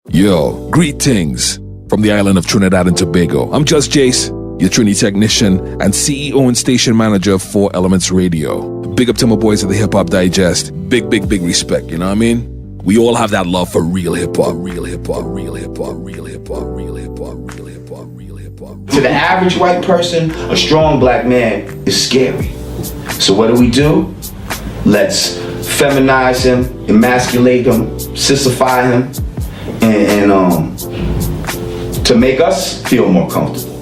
Yo, greetings from the island of Trinidad and Tobago. I'm Just Jace, your Trini technician and CEO and station manager for Elements Radio. Big up to my boys at the Hip Hop Digest. Big respect, you know what I mean? We all have that love for real hip hop, real hip hop, real hip hop, real hip hop, real hip hop, real hip hop, real hip hop. To the average white person, a strong black man is scary. So what do? Let's feminize him, emasculate him, sissify him, and to make us feel more comfortable.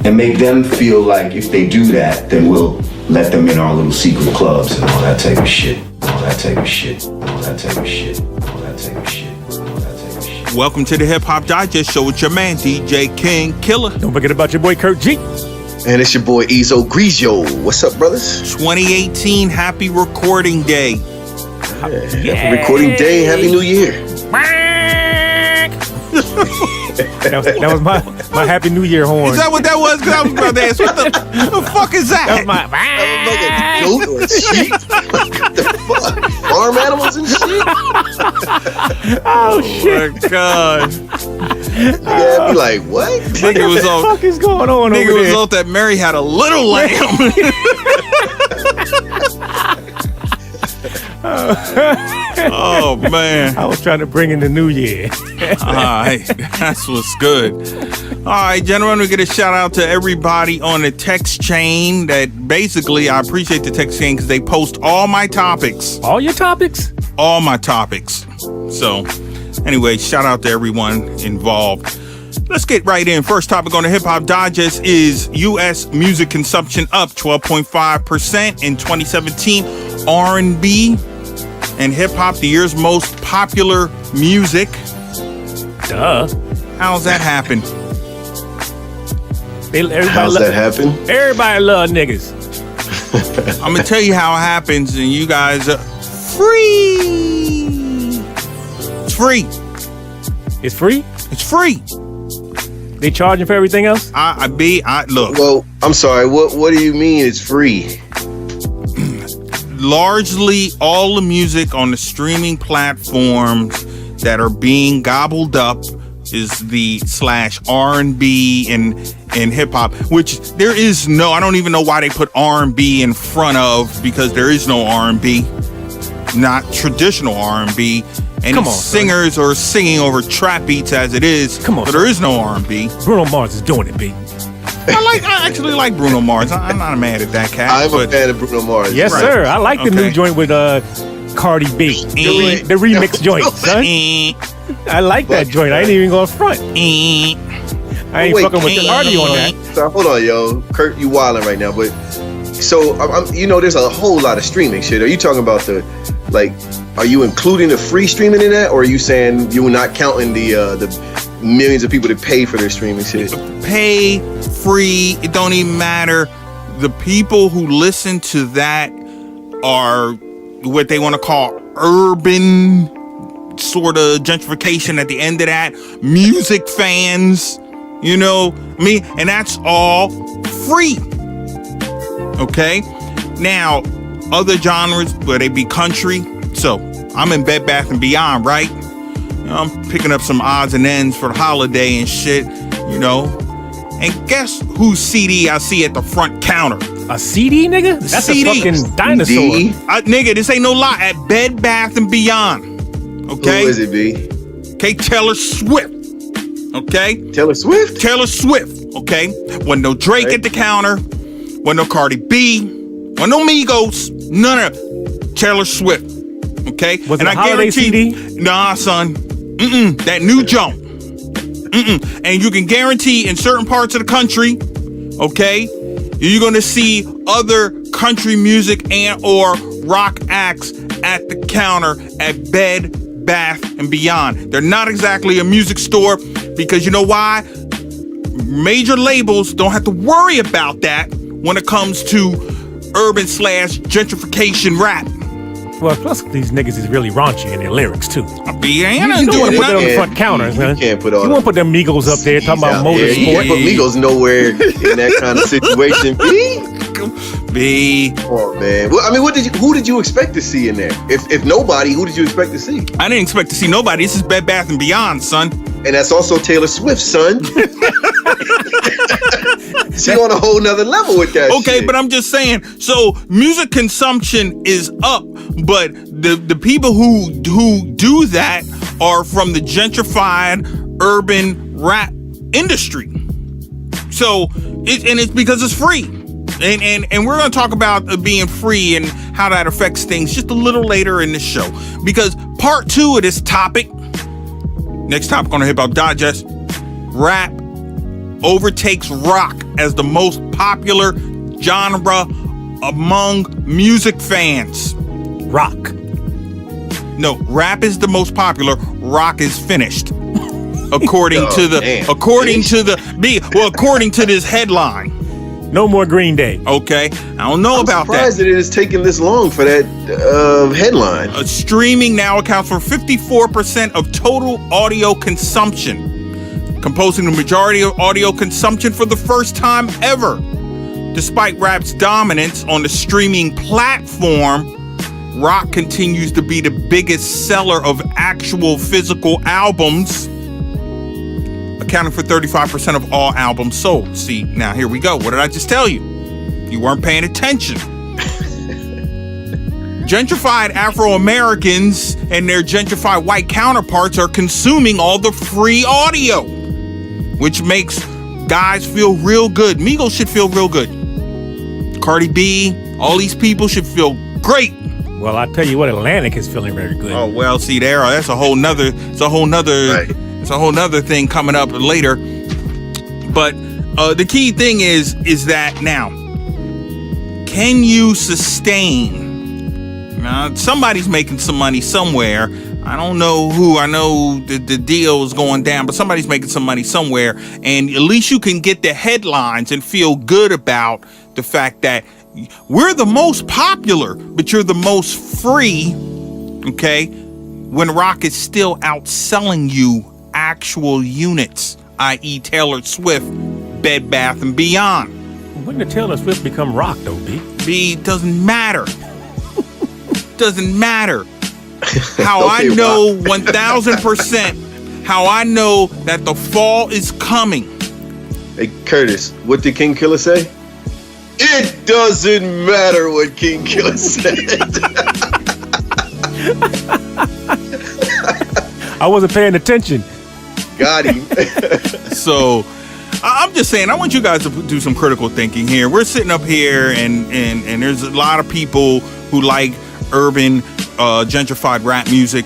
And make them feel like if they do that, then we'll let them in our little secret clubs and all that type of shit. Welcome to the Hip Hop Digest Show with your man, DJ King Killer. Don't forget about your boy, Kurt G. And it's your boy, Ezo Grigio. What's up, brothers? 2018, happy recording day. Happy recording day, happy new year. That was my happy new year horn. Is that what that was? Because I was about to ask, what the fuck is that? That was my... Like a goat or a sheep? What the fuck? Farm animals and shit? Oh, shit. My God. Yeah, be like, what? Nigga was What the on, fuck is going on nigga over was there? on that Mary had a little lamb. Oh, man. I was trying to bring in the new year. All right, that's what's good. All right, gentlemen, we get a shout out to everybody on the text chain that basically, I appreciate the text chain because they post all my topics. All your topics? All my topics. So, anyway, shout out to everyone involved. Let's get right in. First topic on the Hip Hop Digest is U.S. music consumption up 12.5% in 2017. R&B and hip hop, the year's most popular music. Duh. How's that happen? How's that happen? Everybody love niggas. I'm gonna tell you how it happens, and you guys are free. It's free. It's free? It's free. They charging for everything else? Look. Well, I'm sorry, what do you mean it's free? Largely all the music on the streaming platforms that are being gobbled up is the /R&B and hip hop, which there is no, I don't even know why they put R&B in front of, because there is no R&B, not traditional R&B. And singers are singing over trap beats as it is. Come on, but there is no R&B. Bruno Mars is doing it, B. I actually like Bruno Mars. I'm not mad at that cat. I'm a fan of Bruno Mars. Yes, Right. sir. I like the new joint with Cardi B. The remix joint, son. I like that joint. I ain't even going front. I ain't fucking with the Cardi on that. So, hold on, yo. Kurt, you wilding right now, but so there's a whole lot of streaming shit. Are you talking about are you including the free streaming in that, or are you saying you were not counting the millions of people that pay for their streaming shit? Pay, free, it don't even matter. The people who listen to that are what they want to call urban sort of gentrification at the end of that. Music fans, you know me, and that's all free. Okay? Now, other genres, where they be country. So, I'm in Bed Bath & Beyond, right? I'm picking up some odds and ends for the holiday and shit, you know. And guess whose CD I see at the front counter? A CD, nigga? That's CD. a fucking dinosaur. Nigga, this ain't no lie. At Bed Bath & Beyond. Okay? Who is it, B? Okay, Taylor Swift. Okay? Taylor Swift? Taylor Swift. Okay? Wasn't no Drake at the counter. Wasn't no Cardi B. Wasn't no Migos. None of it. Taylor Swift. Okay? Was it a holiday CD? Nah, son. That new jump. And you can guarantee in certain parts of the country, okay, you're gonna see other country music and or rock acts at the counter at Bed Bath & Beyond. They're not exactly a music store, because you know why? Major labels don't have to worry about that when it comes to urban / gentrification rap. Well, plus these niggas is really raunchy in their lyrics too. You don't want to put that on the front counter, man. You can't put all. You want to put them Migos up there talking about motorsport. You can't put Migos nowhere in that kind of situation. B. Oh man. Well, I mean, who did you expect to see in there? If nobody, who did you expect to see? I didn't expect to see nobody. This is Bed Bath & Beyond, son. And that's also Taylor Swift, son. She on a whole nother level with that Okay, shit. but I'm just saying, so music consumption is up, but the people who do that are from the gentrified urban rap industry. So it's because it's free. And we're going to talk about being free and how that affects things just a little later in the show. Because part 2 of this topic, next topic on the Hip Hop Digest, rap overtakes rock as the most popular genre among music fans. Rock. No, rap is the most popular. Rock is finished. According to this headline. No more Green Day. Okay, I don't know about that. I'm surprised that it is taking this long for that headline. Streaming now accounts for 54% of total audio consumption, composing the majority of audio consumption for the first time ever. Despite rap's dominance on the streaming platform, rock continues to be the biggest seller of actual physical albums, accounting for 35% of all albums sold. See, now here we go. What did I just tell you? You weren't paying attention. Gentrified Afro-Americans and their gentrified white counterparts are consuming all the free audio, which makes guys feel real good. Migos should feel real good. Cardi B, all these people should feel great. Well, I tell you what, Atlantic is feeling very good. Oh well, see there, that's a whole nother. It's a whole nother thing coming up later. But the key thing is that now, can you sustain? Now, somebody's making some money somewhere. I don't know who. I know the deal is going down, but somebody's making some money somewhere, and at least you can get the headlines and feel good about the fact that we're the most popular, but you're the most free, okay? When rock is still outselling you actual units, i.e. Taylor Swift, Bed Bath & Beyond. When did Taylor Swift become rock, though, B? B, doesn't matter. Doesn't matter. How I know 1,000%, how I know that the fall is coming. Hey, Curtis, what did King Killer say? It doesn't matter what King Killer said. I wasn't paying attention. Got him. So I'm just saying, I want you guys to do some critical thinking here. We're sitting up here and there's a lot of people who like urban gentrified rap music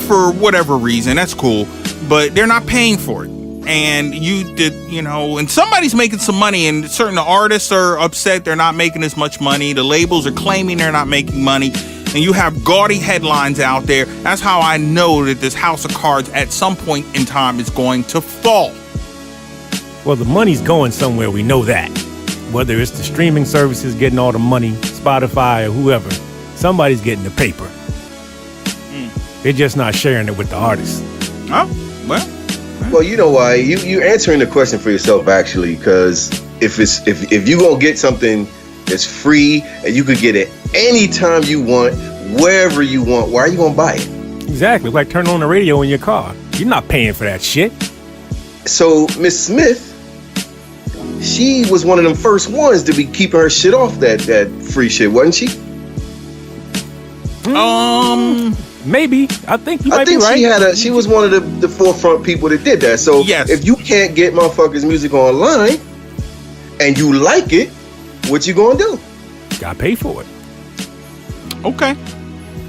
for whatever reason. That's cool, but they're not paying for it. And and somebody's making some money, and certain artists are upset they're not making as much money. The labels are claiming they're not making money, and you have gaudy headlines out there. That's how I know that this house of cards at some point in time is going to fall. Well, the money's going somewhere, we know that. Whether it's the streaming services getting all the money, Spotify or whoever, somebody's getting the paper. They're just not sharing it with the artists. Oh, well. Well, you know why? You answering the question for yourself, actually, because if you gonna get something that's free and you could get it anytime you want, wherever you want, why are you gonna buy it? Exactly, like turning on the radio in your car. You're not paying for that shit. So Miss Smith, she was one of them first ones to be keeping her shit off that free shit, wasn't she? Maybe. I think you might be right. She was one of the forefront people that did that. So yes. If you can't get motherfuckers' music online and you like it, what you gonna do? Gotta pay for it. Okay.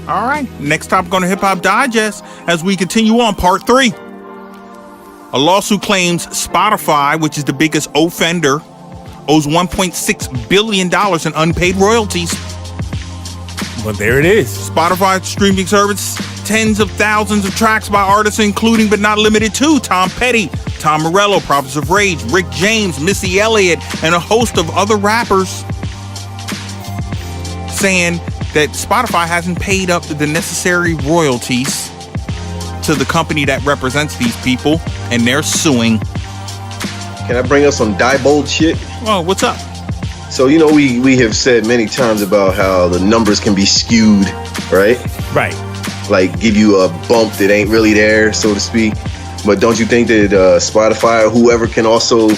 All right. Next topic on the Hip Hop Digest as we continue on part 3. A lawsuit claims Spotify, which is the biggest offender, owes $1.6 billion in unpaid royalties. Well, there it is. Spotify streaming service, tens of thousands of tracks by artists, including but not limited to Tom Petty, Tom Morello, Prophets of Rage, Rick James, Missy Elliott, and a host of other rappers, saying that Spotify hasn't paid up the necessary royalties to the company that represents these people, and they're suing. Can I bring up some Diebold shit? Well, what's up? So, you know, we have said many times about how the numbers can be skewed, right? Right. Like give you a bump that ain't really there, so to speak. But don't you think that Spotify or whoever can also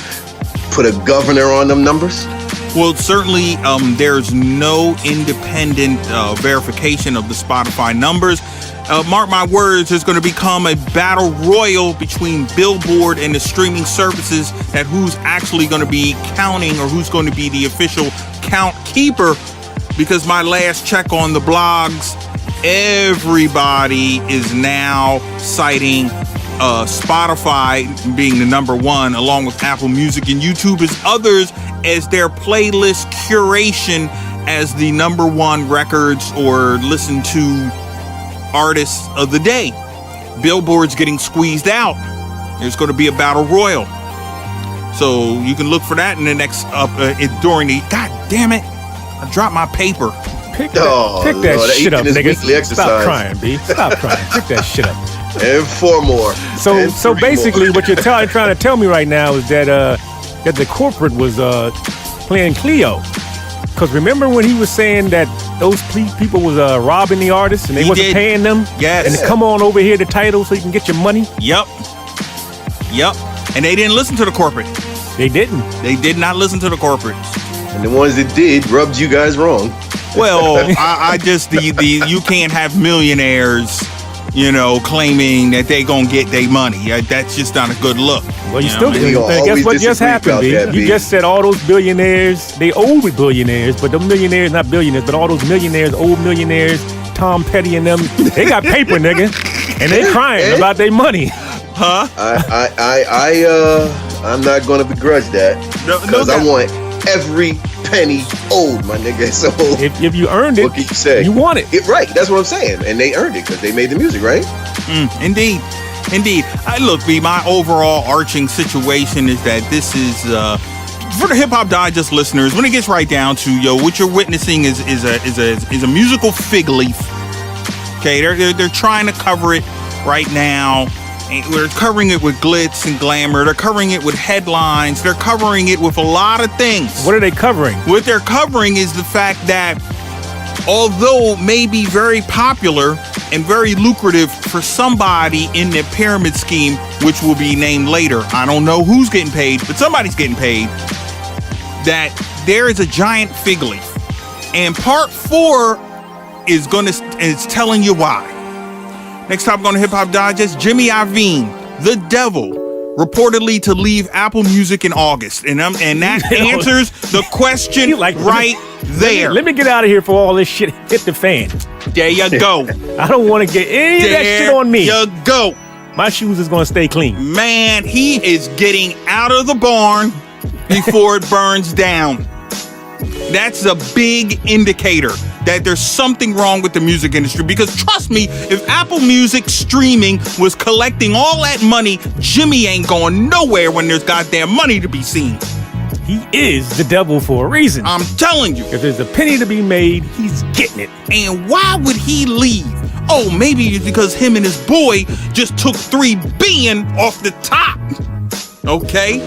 put a governor on them numbers? Well, certainly there's no independent verification of the Spotify numbers. Mark my words, there's going to become a battle royal between Billboard and the streaming services at who's actually going to be counting or who's going to be the official count keeper. Because my last check on the blogs, everybody is now citing Spotify being the number one, along with Apple Music and YouTube as others, as their playlist curation as the number one records or listened to artists of the day. Billboard's getting squeezed out. There's going to be a battle royal. So you can look for that in the next during the. God damn it! I dropped my paper. Pick that shit up, nigga. Stop crying, B. Stop crying. Pick that shit up. And 4 more. So basically, more. What you're trying to tell me right now is that that the corporate was playing Cleo. Because remember when he was saying that those people was robbing the artists and they wasn't paying them? Yes. And to come on over here to Tidal so you can get your money? Yep. And they didn't listen to the corporate. They didn't. They did not listen to the corporate. And the ones that did rubbed you guys wrong. Well, I just you can't have millionaires, you know, claiming that they gonna get their money. That's just not a good look. Well, you still guess what just happened, B? You just said all those billionaires, they owe billionaires, but the millionaires, not billionaires, but all those millionaires, old millionaires, Tom Petty and them, they got paper, nigga, and they crying about their money. Huh? I'm not gonna begrudge that because I want every penny owed, my nigga. So if you earned it, what can you say? You want it. Right, that's what I'm saying. And they earned it because they made the music, right? Indeed. Look, B, my overall arching situation is that this is for the Hip Hop Digest listeners. When it gets right down to what you're witnessing is a musical fig leaf. Okay, they're trying to cover it right now. They're covering it with glitz and glamour. They're covering it with headlines. They're covering it with a lot of things. What are they covering? What they're covering is the fact that although may be very popular and very lucrative for somebody in the pyramid scheme, which will be named later, I don't know who's getting paid, but somebody's getting paid, that there is a giant fig leaf. And part 4 is telling you why. Next topic on the Hip Hop Digest, Jimmy Iovine, the devil, reportedly to leave Apple Music in August. And that answers the question right there. Let me get out of here for all this shit hit the fan. There you go. I don't want to get any of that shit on me. There you go. My shoes is going to stay clean. Man, he is getting out of the barn before it burns down. That's a big indicator that there's something wrong with the music industry. Because trust me, if Apple Music streaming was collecting all that money, Jimmy ain't going nowhere when there's goddamn money to be seen. He is the devil for a reason. I'm telling you. If there's a penny to be made, he's getting it. And why would he leave? Oh, maybe it's because him and his boy just took $3 billion off the top. Okay?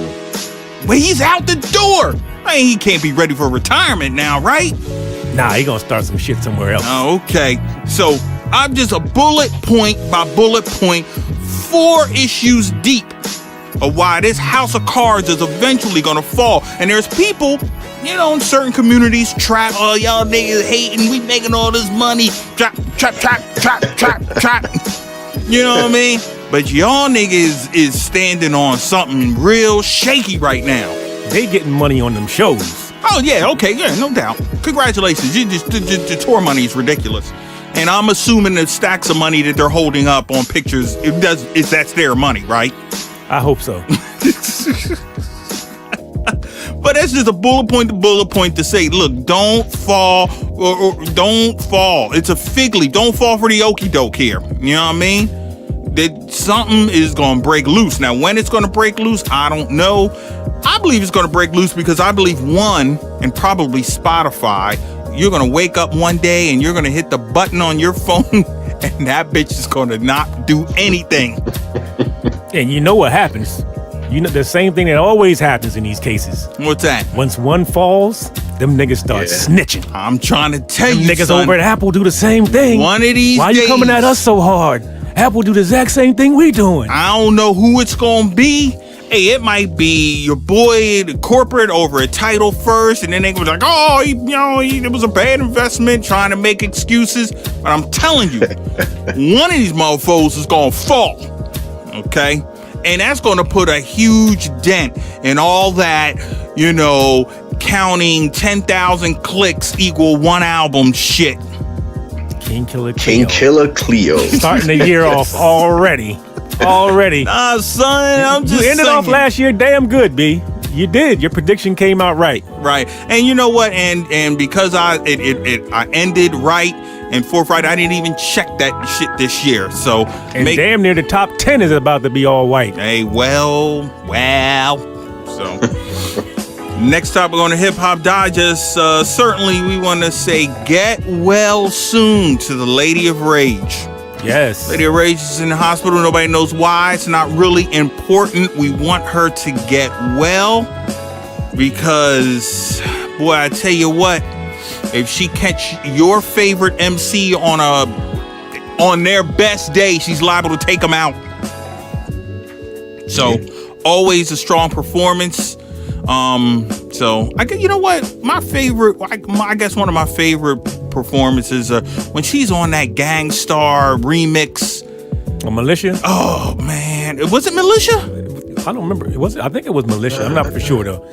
But he's out the door. I mean, he can't be ready for retirement now, right? Nah, he gonna start some shit somewhere else. Okay. So I'm just a bullet point by bullet point, 4 issues deep of why this house of cards is eventually gonna fall. And there's people, in certain communities, y'all niggas hating, we making all this money, trap. You know what I mean? But y'all niggas is standing on something real shaky right now. They getting money on them shows. Oh yeah, okay, yeah, no doubt. Congratulations, the tour money is ridiculous, and I'm assuming the stacks of money that they're holding up on pictures, that's their money, right? I hope so. But that's just a bullet point to say, look, don't fall, or don't fall. It's a fig leaf. Don't fall for the okie doke here. You know what I mean? That something is going to break loose. Now, when it's going to break loose, I don't know. I believe it's going to break loose because I believe and probably Spotify, you're going to wake up one day and you're going to hit the button on your phone and that bitch is going to not do anything. And you know what happens? The same thing that always happens in these cases. What's that? Once one falls, them niggas start snitching. I'm trying to tell Them you, niggas son, over at Apple do the same thing. one of these Why days, you coming at us so hard? Apple do the exact same thing we doing. I don't know who it's gonna be. Hey, it might be your boy, the corporate over at Tidal first, and then they was like, oh, it was a bad investment, trying to make excuses. But I'm telling you, one of these mofos is gonna fall, okay? And that's gonna put a huge dent in all that, counting 10,000 clicks equal one album shit. King Killer Cleo. King Killer Cleo. Starting the year off already. Nah, son, I'm just You ended off saying. last year damn good, B. You did. Your prediction came out right. Right. And you know what? And because I ended right and forthright, I didn't even check that shit this year. So And damn near the top 10 is about to be all white. Hey, well. So next topic on the Hip Hop Digest, certainly we want to say get well soon to the Lady of Rage. Yes. Lady of Rage is in the hospital. Nobody knows why. It's not really important. We want her to get well because, boy, I tell you what, if she catch your favorite MC on their best day, she's liable to take them out. So, always a strong performance. So I guess, you know what? I guess one of my favorite performances when she's on that Gangstar remix. Militia? Oh man, was it Militia? I don't remember. I think it was Militia. I'm not for sure though.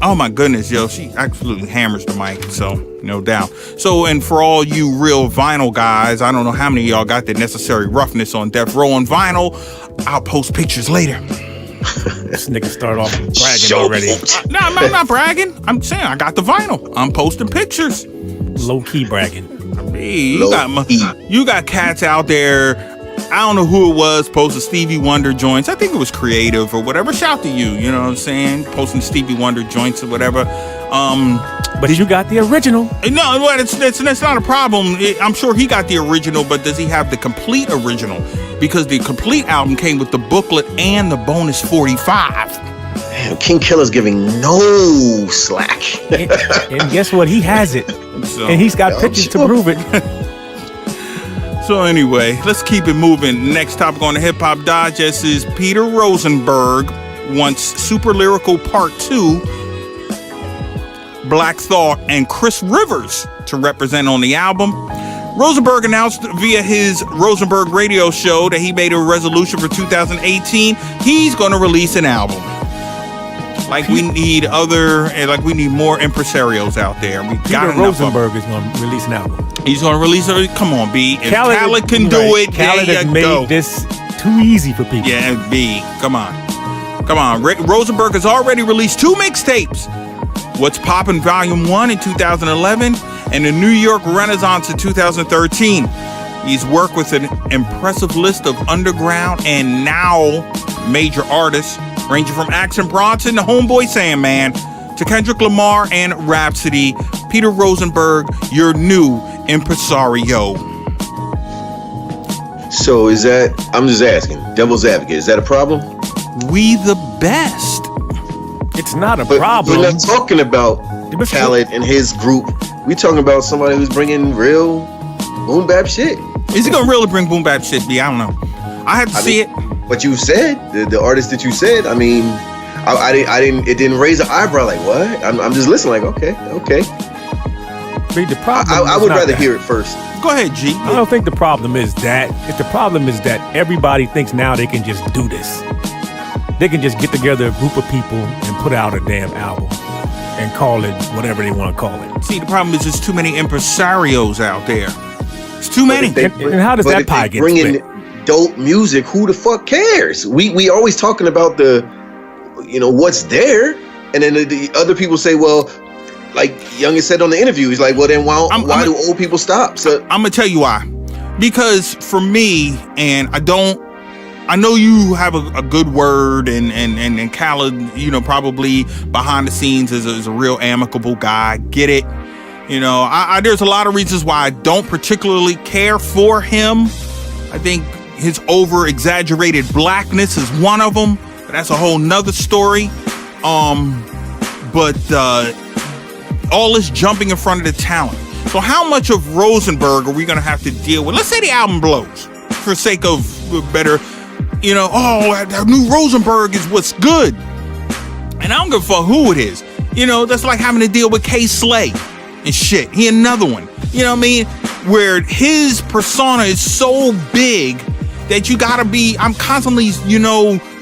Oh my goodness, yo, she absolutely hammers the mic, so no doubt. So, and for all you real vinyl guys, I don't know how many of y'all got the necessary roughness on Death Row on vinyl. I'll post pictures later. This nigga started off bragging already. No, I'm not bragging. I'm saying I got the vinyl. I'm posting pictures. Low key bragging. Hey, you got cats out there. I don't know who it was posting Stevie Wonder joints. I think it was Creative or whatever. Shout to you. You know what I'm saying? Posting Stevie Wonder joints or whatever. But you got the original. No, that's not a problem. I'm sure he got the original, but does he have the complete original? Because the complete album came with the booklet and the bonus 45. Damn, King Killer's giving no slack. And guess what? He has it. So, And he's got pictures to prove it. So anyway, let's keep it moving. Next topic on the Hip Hop Digest is Peter Rosenberg wants Super Lyrical Part 2, Black Thought, and Chris Rivers to represent on the album. Rosenberg announced via his Rosenberg radio show that he made a resolution for 2018. He's going to release an album. Like we need more impresarios out there. We Peter got Rosenberg is going to release an album. He's going to release it. Come on, B. If Khaled can do it, Khaled there has you made go. this too easy for people. Yeah, B. Come on. Rosenberg has already released 2 mixtapes. What's Poppin' Volume 1 in 2011 and the New York Renaissance in 2013. He's worked with an impressive list of underground and now major artists, ranging from Action Bronson to Homeboy Sandman to Kendrick Lamar and Rhapsody. Peter Rosenberg, your new impresario. So is that, I'm just asking, devil's advocate, is that a problem? We the best. It's not a But problem. we're not talking about Khaled and his group. We're talking about somebody who's bringing real boom bap shit. Is he gonna really bring boom bap shit, B? I don't know. I have to see it. What you said, the artist that you said, I mean, I didn't, it didn't raise an eyebrow like, what? I'm just listening like, okay. The problem I is would not rather that. hear it first. Go ahead, G. I don't think the problem is that. The problem is that everybody thinks now they can just do this. They can just get together a group of people and put out a damn album and call it whatever they want to call it. See, the problem is there's too many impresarios out there. It's too many. And how does that pie get bringing split? dope music? Who the fuck cares? We always talking about the, what's there, and then the other people say, well, like Young has said on the interview, he's like, well, then why do old people stop? So I'm gonna tell you why. Because for me, and I know you have a good word, and Khaled, probably behind the scenes is a real amicable guy. Get it? There's a lot of reasons why I don't particularly care for him. I think his over-exaggerated blackness is one of them. But that's a whole nother story. But all this jumping in front of the talent. So how much of Rosenberg are we going to have to deal with? Let's say the album blows for sake of better, that new Rosenberg is what's good. And I don't give a fuck who it is. That's like having to deal with K Slay and shit. He another one. You know what I mean? Where his persona is so big that you gotta be, I'm constantly,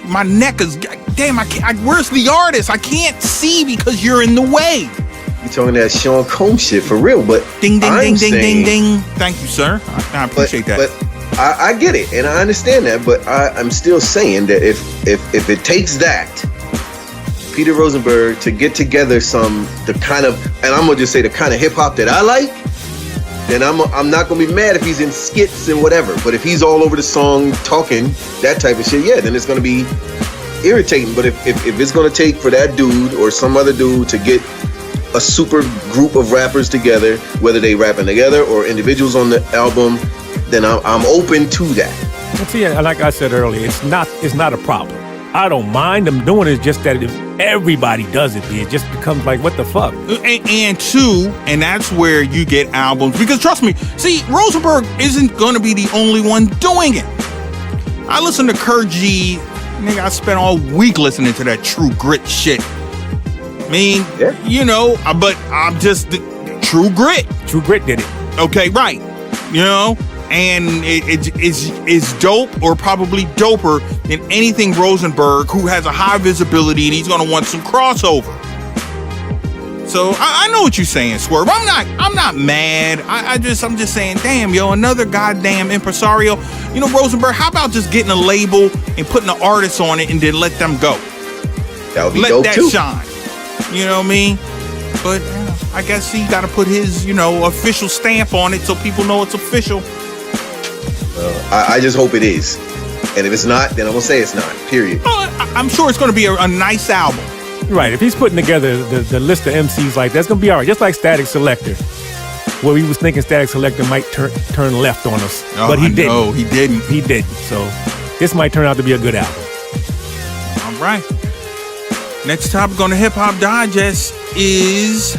my neck is, damn, where's the artist? I can't see because you're in the way. You talking that Sean Combs shit for real, but ding, ding, ding, ding, ding, ding. Thank you, sir. I appreciate that. But I get it, and I understand that, but I'm still saying that if it takes that, Peter Rosenberg, to get together the kind of hip hop that I like, then I'm not gonna be mad if he's in skits and whatever. But if he's all over the song talking that type of shit, yeah, then it's gonna be irritating. But if it's gonna take for that dude or some other dude to get a super group of rappers together, whether they rapping together or individuals on the album, then I'm open to that. But see, like I said earlier, it's not a problem. I don't mind them doing it. It's just that if everybody does it, it just becomes like, what the fuck? And that's where you get albums. Because trust me, see, Rosenberg isn't going to be the only one doing it. I listen to Kurt G. Nigga, I spent all week listening to that True Grit shit. I mean, yeah. But I'm just True Grit. True Grit did it. Okay, right. And it's dope, or probably doper than anything Rosenberg, who has a high visibility and he's gonna want some crossover. So I know what you're saying, Swerve. I'm not mad. I'm just saying, damn, another goddamn impresario. Rosenberg, how about just getting a label and putting the artists on it and then let them go? That would be let dope that too. Shine. You know what I mean? But I guess he got to put his, official stamp on it so people know it's official. I just hope it is. And if it's not, then I'm going to say it's not, period. I'm sure it's going to be a nice album. Right. If he's putting together the list of MCs like that's going to be all right. Just like Static Selector. Well, we was thinking Static Selector might turn left on us. But he didn't. No, he didn't. He didn't. So this might turn out to be a good album. All right. Next topic on the Hip Hop Digest is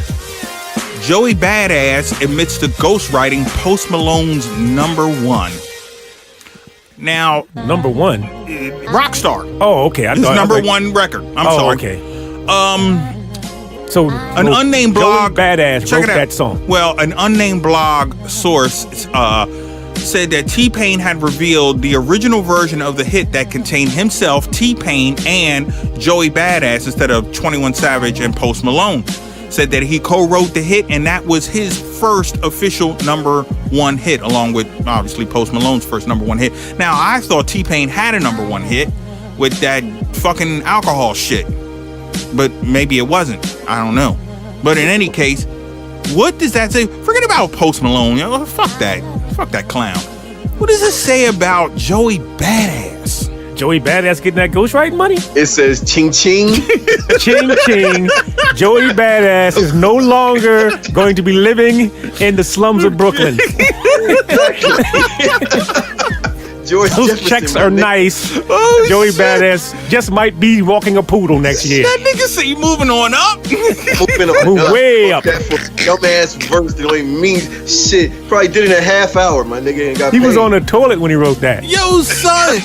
Joey Badass admits to ghostwriting Post Malone's #1. Now, #1? Rockstar. Oh, okay. His #1 record. I'm sorry. Okay. So an unnamed blog Joey Badass wrote that song. Well, an unnamed blog source said that T-Pain had revealed the original version of the hit that contained himself, T-Pain, and Joey Badass instead of 21 Savage and Post Malone. Said that he co-wrote the hit, and that was his first official #1 hit, along with obviously Post Malone's first #1 hit. Now, I thought T-Pain had a #1 hit with that fucking alcohol shit, but maybe it wasn't. I don't know. But in any case, what does that say? Forget about Post Malone. Fuck that clown. What does it say about Joey Badass? Joey Badass getting that ghostwriting money? It says ching ching. Ching ching. Joey Badass is no longer going to be living in the slums of Brooklyn. George Those Jefferson, checks are nice. Oh, Joey shit. Badass just might be walking a poodle next year. That nigga say you moving on up. Move way up. That dumbass verse that ain't mean shit. Probably did it in a half hour, my nigga, and got He paid. was on the toilet when he wrote that. Yo, son,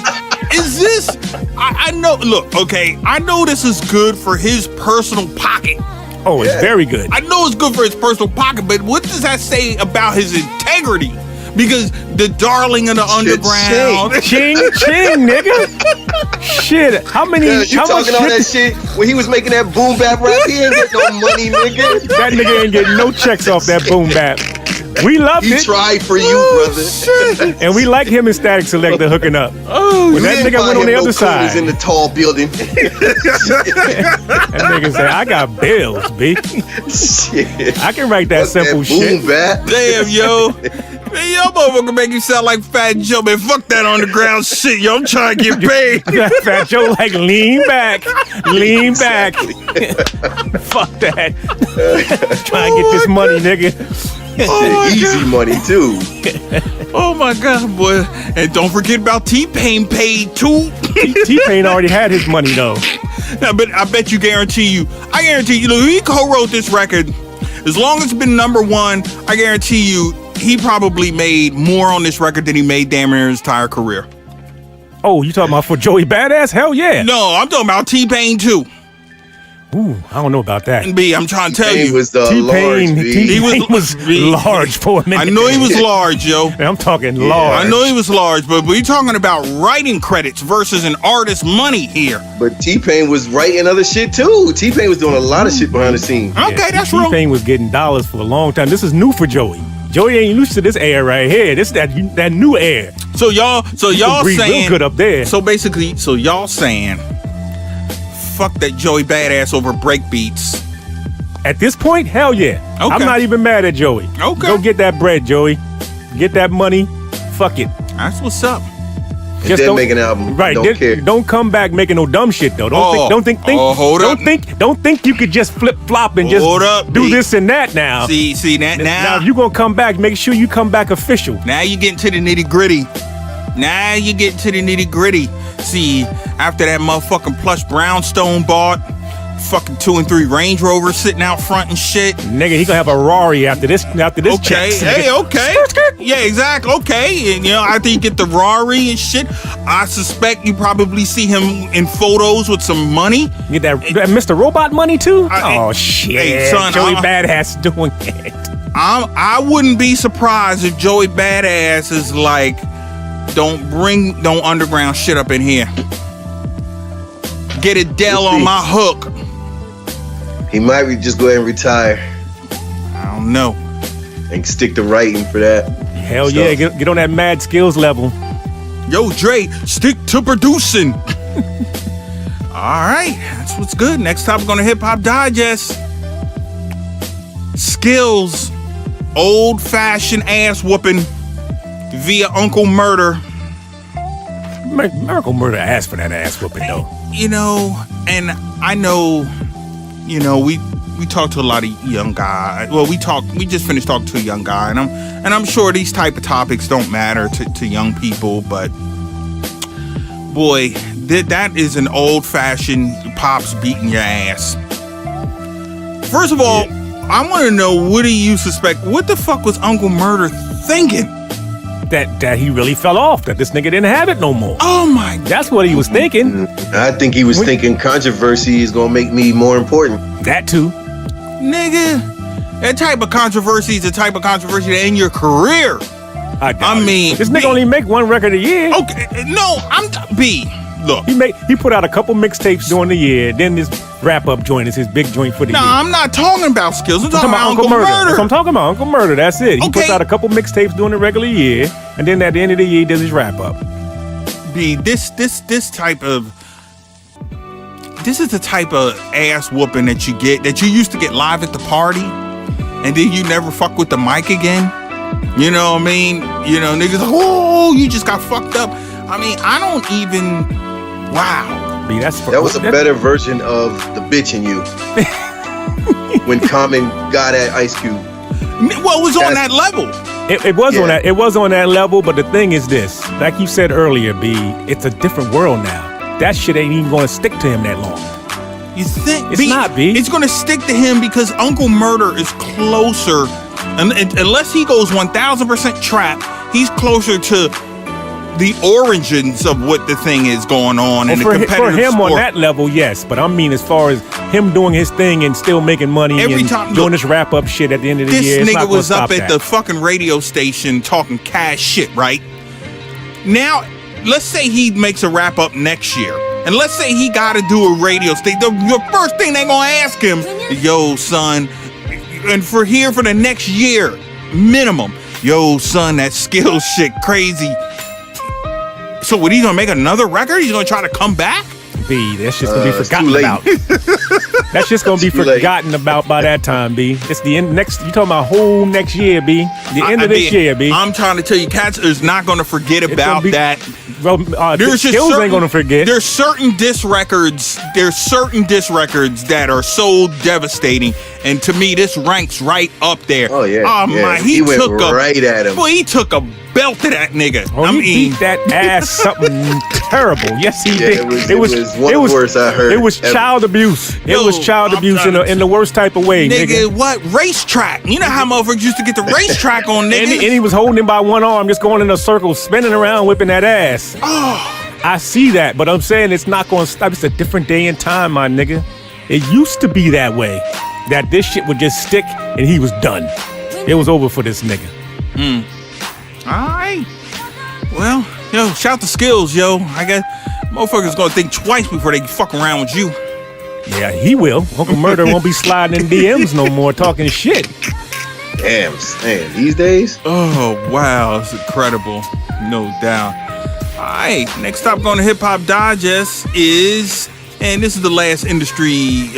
is this? I know. Look, okay, I know this is good for his personal pocket. Oh, it's very good. I know it's good for his personal pocket, but what does that say about his integrity? Because the darling of the underground. Ching ching, nigga. Shit, how many? Yeah, you how much talking all that shit when he was making that boom bap rap? He ain't get no money, nigga. That nigga ain't getting no checks off that boom bap. We loved He it, tried for you, brother. and we like him and Static Selector hooking up. Oh, When that nigga went on the other side, in the tall building. that nigga said, "I got bills, B. Shit. I can write that Fuck simple that shit." boom bap. damn, yo. Man, yo, motherfucker make you sound like Fat Joe, man. Fuck that underground shit, yo. I'm trying to get paid. Fat Joe like lean back, lean back. Fuck that. Try and get this money, nigga. Easy money too. Oh my God, boy. And don't forget about T-Pain paid too. T-Pain already had his money though. I guarantee you, look, he co-wrote this record. As long as it's been number one, I guarantee you, he probably made more on this record than he made damn near his entire career. Oh, you talking about for Joey Badass? Hell yeah. No, I'm talking about T-Pain too. Ooh, I don't know about that. B, I'm trying to tell He you. was the large. T-Pain was large for a minute. I know he was large, yo. I'm talking large. I know he was large, but we're talking about writing credits versus an artist's money here. But T-Pain was writing other shit too. T-Pain was doing a lot of shit behind the scenes. Okay, that's real. T-Pain was getting dollars for a long time. This is new for Joey. Joey ain't used to this air right here. This that new air. So y'all Breathe saying real good up there. So basically, y'all saying fuck that Joey Badass over breakbeats. At this point, hell yeah. Okay. I'm not even mad at Joey. Okay. Go get that bread, Joey. Get that money. Fuck it. That's what's up. And then make an album. Right. Don't care. Don't come back making no dumb shit though. Hold up. Don't think you could just flip flop and just Hold up, do B. this and that now. See that Now, now. if you gonna come back, make sure you come back official. Now you getting to the nitty gritty. Now you getting to the nitty gritty. See, after that motherfucking plush brownstone bought, fucking 2 and 3 Range Rovers sitting out front and shit. Nigga, he gonna have a Rari after this Okay, checks. hey, okay. Yeah, exactly. Okay. And after you get the Rari and shit, I suspect you probably see him in photos with some money. Get that Mr. Robot money too? Hey, shit. hey, son, Joey Badass doing it. I wouldn't be surprised if Joey Badass is like, don't underground shit up in here. Get Adele on my hook. He might just go ahead and retire I don't know. and stick to writing for that. Hell yeah, get on that mad skills level. Yo, Dre, stick to producing. All right, that's what's good. Next time we're gonna Hip Hop Digest. Skills, old-fashioned ass whooping via Uncle Murder. Miracle Murder asked for that ass whooping though. And I know, we talk to a lot of young guys. Well, we just finished talking to a young guy, and I'm sure these type of topics don't matter to young people, but boy, that is an old-fashioned pops beating your ass. First of all, I want to know, what do you suspect? What the fuck was Uncle Murder thinking? That he really fell off, that this nigga didn't have it no more. Oh my God. That's what he was thinking. I think he was thinking controversy is gonna make me more important. That too. Nigga, that type of controversy is the type of controversy that end your career. I mean, this nigga only make one record a year. Okay, no, B. Look, He put out a couple mixtapes during the year. Then this wrap-up joint is his big joint for the year. I'm not talking about Skills. I'm talking about Uncle Murder. Murder. That's what I'm talking about. Uncle Murder. That's it. He Okay. puts out a couple mixtapes during the regular year, and then at the end of the year, he does his wrap-up. B, this is the type of ass whooping that you get, that you used to get live at the party, and then you never fuck with the mic again. You know what I mean? Niggas like, oh, you just got fucked up. I mean, I don't even. Wow. B, That was a better version of the bitch in you. When Common got at Ice Cube. Well, it was on that level. It was on that level, but the thing is this, like you said earlier, B, it's a different world now. That shit ain't even gonna stick to him that long. You think? It's not, B. It's gonna stick to him because Uncle Murder is closer, and unless he goes 1000% trap, he's closer to the origins of what the thing is going on in the competitive for him sport. on that level, yes. But I mean, as far as him doing his thing and still making money doing this wrap up shit at the end of the year, This it's not nigga gonna was up stop at that. the fucking radio station talking cash shit, right? Now, let's say he makes a wrap up next year. And let's say he got to do a radio station. The first thing they going to ask him, yo, son, and for the next year, minimum, yo, son, that Skills shit crazy. So what, he going to make another record? He's going to try to come back? B, that's just gonna be It's forgotten too late. about. That's just gonna be Too late. forgotten about by that time, B. It's the end next. You talking about whole next year, B? The end of this year, B. I'm trying to tell you, cats is not going to forget It's about gonna be- that. Well, There's just Skills ain't gonna forget. There's certain diss records. There's certain diss records that are so devastating, And to me, this ranks right up there. Oh yeah. Oh yeah. my, he went right at him. Boy, he took a belt to that nigga. Oh, he beat that ass something terrible. Yes, he did. It was one of the worst I heard. It was child abuse. It was child abuse in the worst type of way, nigga. What? Racetrack. You know how motherfuckers used to get the racetrack on niggas? And he was holding him by one arm, just going in a circle, spinning around, whipping that ass. Oh. I see that, but I'm saying it's not going to stop. It's a different day and time, my nigga. It used to be that way, that this shit would just stick and he was done. It was over for this nigga. All right. Well, yo, shout the skills, yo. I guess motherfuckers gonna think twice before they fuck around with you. Yeah, he will. Uncle Murder won't be sliding in DMs no more talking shit. Damn, man, these days? Oh, wow. It's incredible. No doubt. All right. Next up on the Hip Hop Digest is, and this is the last industry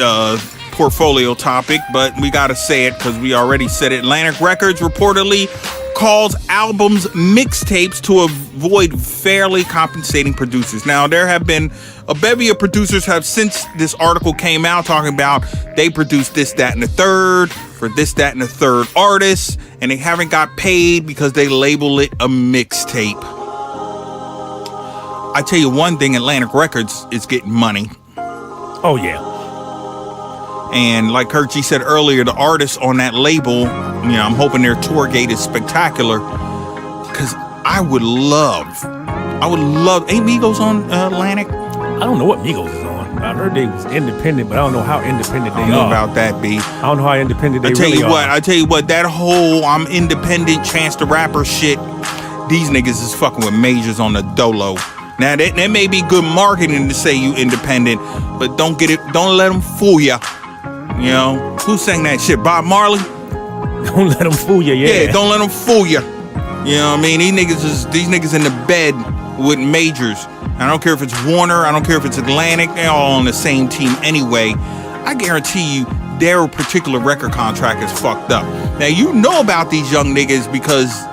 portfolio topic, but we got to say it because we already said it. Atlantic Records reportedly calls albums mixtapes to avoid fairly compensating producers. Now, there have been a bevy of producers have since this article came out talking about they produced this, that, and the third for this, that, and the third artists, and they haven't got paid because they label it a mixtape. I tell you one thing, Atlantic Records is getting money. Oh, yeah. And like Kurt G said earlier, the artists on that label, you know, I'm hoping their tour gate is spectacular. Because I would love, ain't Migos on Atlantic? I don't know what Migos is on. I heard they was independent, but I don't know how independent they are. I don't know about that, B. I don't know how independent they really are. I tell you what, that whole I'm independent Chance the Rapper shit, these niggas is fucking with majors on the dolo. Now, that may be good marketing to say you independent, but don't let them fool ya. You know, who sang that shit? Bob Marley? Don't let them fool you, yeah. Yeah, don't let them fool you. You know what I mean? These niggas in the bed with majors. I don't care if it's Warner, I don't care if it's Atlantic, they're all on the same team anyway. I guarantee you their particular record contract is fucked up. Now, you know about these young niggas because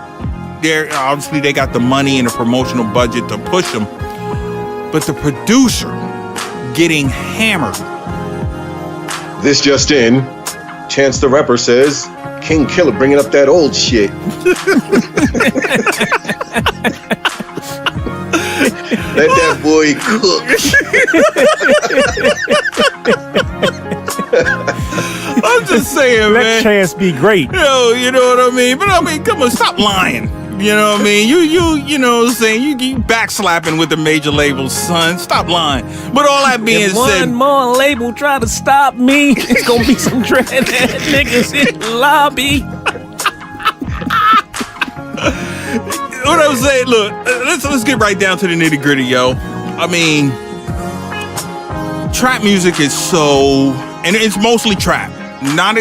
obviously they got the money and the promotional budget to push them. But the producer getting hammered. This just in, Chance the Rapper says, King Killer bringing up that old shit. Let that boy cook. I'm just saying, man. Let Chance be great. Yo, you know what I mean? But I mean, come on, stop lying. You know what I mean? You know what I'm saying? You backslapping with the major labels, son. Stop lying. But all that being said, one more label try to stop me, it's gonna be some dreadhead niggas in the lobby. What I'm saying, look, let's get right down to the nitty gritty, yo. I mean, trap music is so, and it's mostly trap, not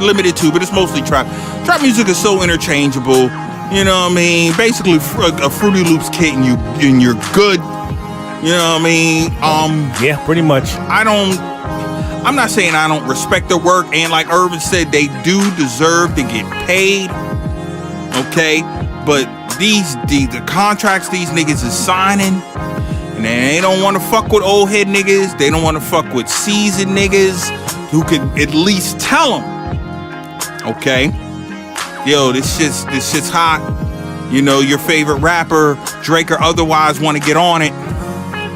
limited to, but it's mostly trap. Trap music is so interchangeable. You know what I mean? Basically, a Fruity Loops kit and you're good. You know what I mean? Yeah, pretty much. I'm not saying I don't respect their work, and like Irvin said, they do deserve to get paid. Okay, but the contracts these niggas is signing, and they don't want to fuck with old head niggas. They don't want to fuck with seasoned niggas who could at least tell them. Okay. Yo, this shit's hot. You know, your favorite rapper, Drake or otherwise, want to get on it.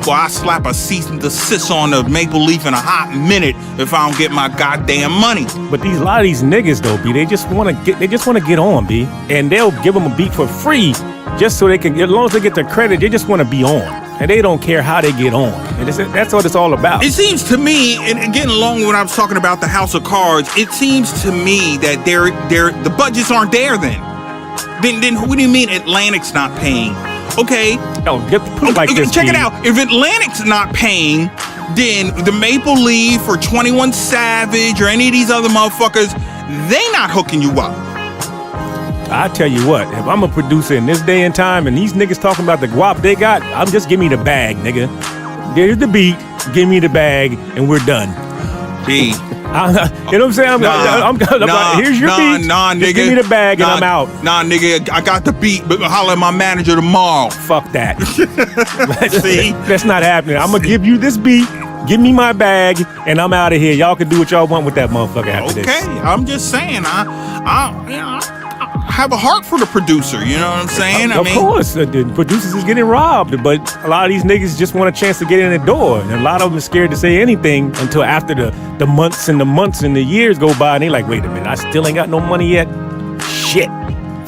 Well, I slap a cease and desist on the Maple Leaf in a hot minute if I don't get my goddamn money. But a lot of these niggas though, B, they just want to get on, B, and they'll give them a beat for free just so they can, as long as they get their credit, they just want to be on, and they don't care how they get on. And that's what it's all about. It seems to me, and again, along when I was talking about the House of Cards, it seems to me that the budgets aren't there. Then what do you mean Atlantic's not paying? Okay. Put it like this, check it out. If Atlantic's not paying, then the Maple Leaf or 21 Savage or any of these other motherfuckers, they not hooking you up. I tell you what, if I'm a producer in this day and time and these niggas talking about the guap they got, give me the bag, nigga. There's the beat, give me the bag, and we're done. B. You know what I'm saying? Here's your beat. Nigga. Just give me the bag and I'm out. Nah, nigga, I got the beat, but holler at my manager tomorrow. Fuck that. See? That's not happening. I'm gonna give you this beat. Give me my bag, and I'm out of here. Y'all can do what y'all want with that motherfucker after this. Okay, I'm just saying, I have a heart for the producer. You know what I'm saying? Of course, the producers is getting robbed, but a lot of these niggas just want a chance to get in the door, and a lot of them are scared to say anything until after the months and the years go by, and they like, wait a minute, I still ain't got no money yet. Shit,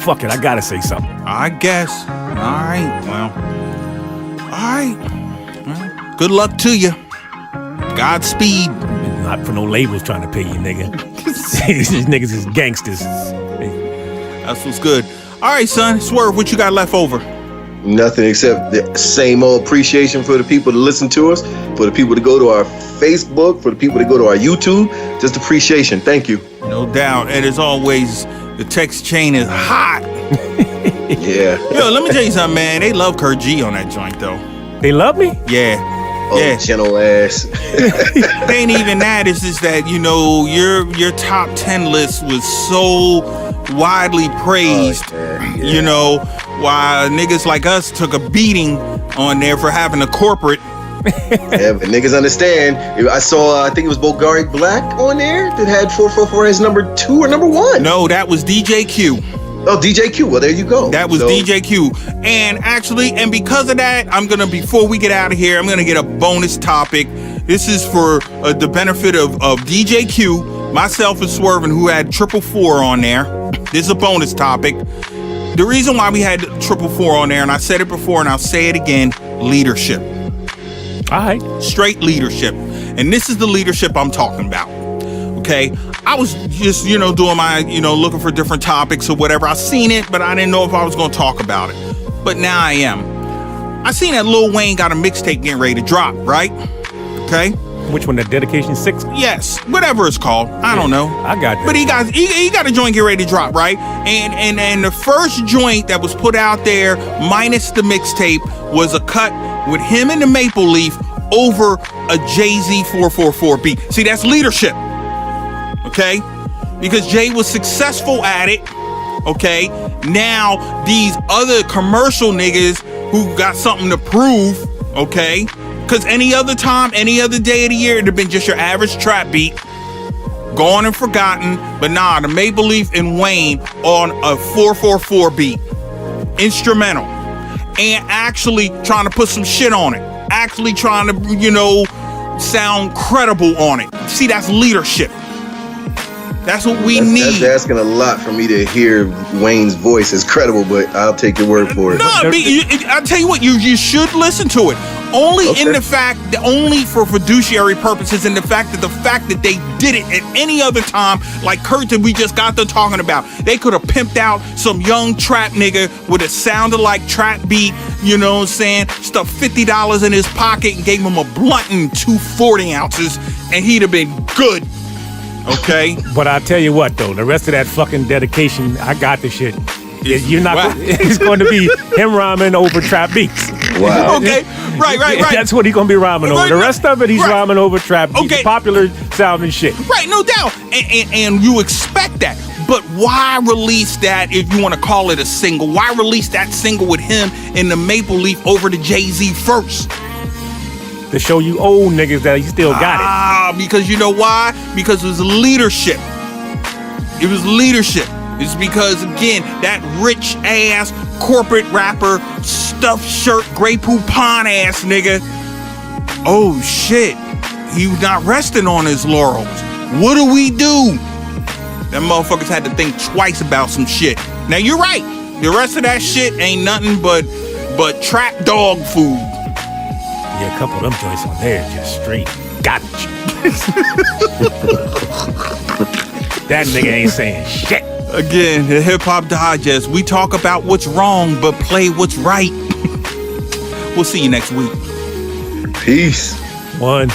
fuck it, I gotta say something. I guess. All right. Well. All right. Well, good luck to you. Godspeed. Not for no labels trying to pay you, nigga. These niggas is gangsters. That's what's good. All right, son. Swerve, what you got left over? Nothing except the same old appreciation for the people to listen to us, for the people to go to our Facebook, for the people to go to our YouTube. Just appreciation. Thank you. No doubt. And as always, the text chain is hot. Yeah. Yo, let me tell you something, man. They love Kurt G on that joint, though. They love me? Yeah. Oh, Yeah. gentle ass. It ain't even that. It's just that, you know, your top 10 list was so widely praised, Yeah. you know, while niggas like us took a beating on there for having a corporate. Yeah, but niggas understand. I saw, I think it was Bulgari Black on there that had 444 as number 2 or number 1. No, that was DJ Q. Oh, DJ Q. Well, there you go. That was DJ Q. And actually, and because of that, before we get out of here, I'm gonna get a bonus topic. This is for the benefit of DJ Q, myself and Swervin, who had 444 on there. This is a bonus topic. The reason why we had 444 on there, and I said it before and I'll say it again, leadership. All right. Straight leadership. And this is the leadership I'm talking about. Okay, I was just, doing my, looking for different topics or whatever. I seen it, but I didn't know if I was going to talk about it. But now I am. I seen that Lil Wayne got a mixtape getting ready to drop, right? Okay. Which one? The Dedication 6? Yes, whatever it's called. I don't know. I got that. But he got a joint get ready to drop, right? And the first joint that was put out there, minus the mixtape, was a cut with him and the Maple Leaf over a Jay-Z 444 beat. See, that's leadership. Okay? Because Jay was successful at it. Okay? Now, these other commercial niggas who got something to prove, okay? Because any other time, any other day of the year, it'd have been just your average trap beat. Gone and forgotten. But nah, the Maple Leaf and Wayne on a 444 beat. Instrumental. And actually trying to put some shit on it. Actually trying to, sound credible on it. See, that's leadership. That's what we need. That's asking a lot for me to hear Wayne's voice as credible, but I'll take your word for it. No, I'll tell you what, you should listen to it. Only only for fiduciary purposes, and the fact that they did it at any other time, like Kurt that we just got to talking about. They could have pimped out some young trap nigga with a sounded like trap beat, you know what I'm saying? Stuffed $50 in his pocket and gave him a blunt and 2 40 ounces, and he'd have been good. Okay? But I'll tell you what, though, the rest of that fucking dedication, I got the shit. You're not. Wow. It's going to be him rhyming over trap beats. Wow. Okay, right. That's what he's going to be rhyming over. The rest of it, he's rhyming over trap beats. Okay. Popular sounding shit. Right, no doubt. And you expect that. But why release that, if you want to call it a single? Why release that single with him and the Maple Leaf over to Jay-Z first? To show you old niggas that he still got it. Because you know why? Because it was leadership. It was leadership. It's because, again, that rich ass corporate rapper, stuffed shirt, Grey Poupon ass nigga. Oh shit. He was not resting on his laurels. What do we do? Them motherfuckers had to think twice about some shit. Now you're right. The rest of that shit ain't nothing but trap dog food. Yeah, a couple of them joints on there just straight garbage. That nigga ain't saying shit. Again, the Hip Hop Digest, we talk about what's wrong, but play what's right. We'll see you next week. Peace. 1